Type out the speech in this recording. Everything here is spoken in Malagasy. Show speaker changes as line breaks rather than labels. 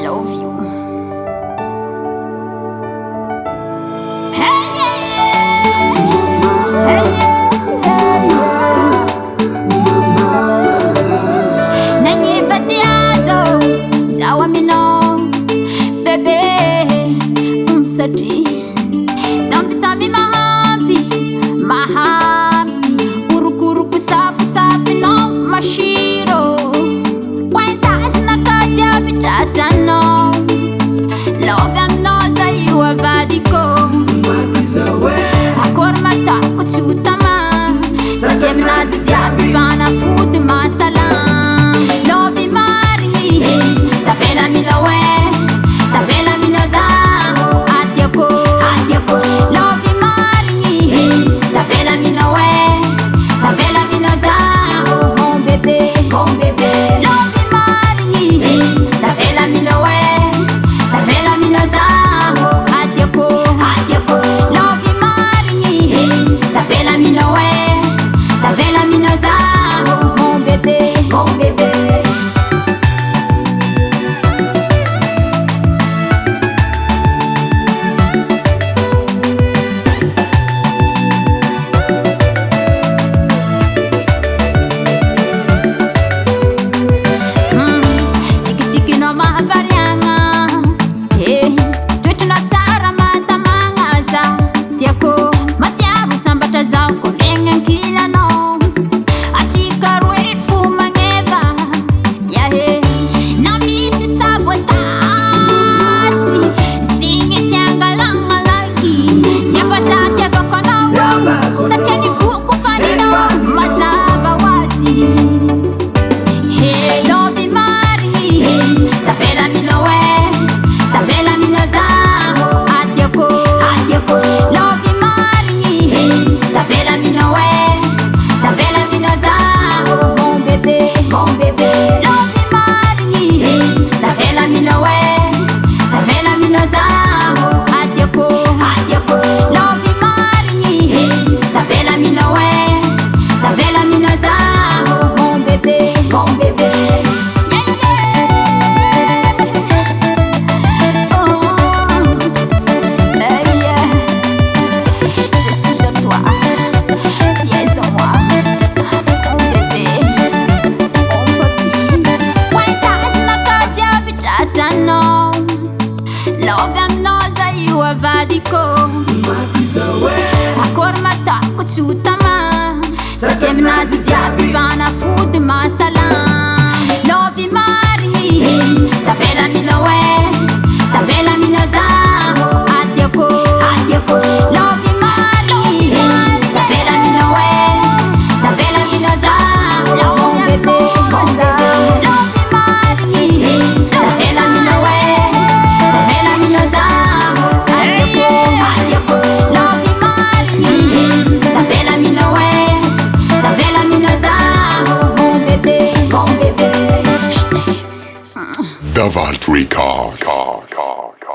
love you. Tambi mahampi uruku safi no mashiro waitash na kaja bitadano love am noza you avadiko akor mata kuchutama sajem nazitia bifana food masala love mari ta fena milawe ta fena minoza atiako love mari ta fena minowe ta fena minoza mon bébé love mari ta fena minowe ta fena minoza atiako love mari ta fena minowe ta fena minoza mon bébé Tiako matiaru sambata zako lengan kila no atika refu mangeva yahe na misi sabotasi singi tiangalanga lagi tiafa kono satani fuku fanino mazava wazi hey love mari ta fena minowe ta fena minoza atiako love mari ta fena minowe ta fena minoza mon bébé love mari ta fena minowe ta fena minoza atiako love mari ta fena minowe ta fena minoza mon bébé love am noza you avadiko akor mata kuchutama sajem nazitia bifana food masala love mari ta fena minowe ta fena minoza atiako love mari ta fena minowe ta fena minoza mon bébé love mari ta fena minowe ta fena minoza atiako love mari ta fena minowe ta fena minoza mon bébé
Davalt Record.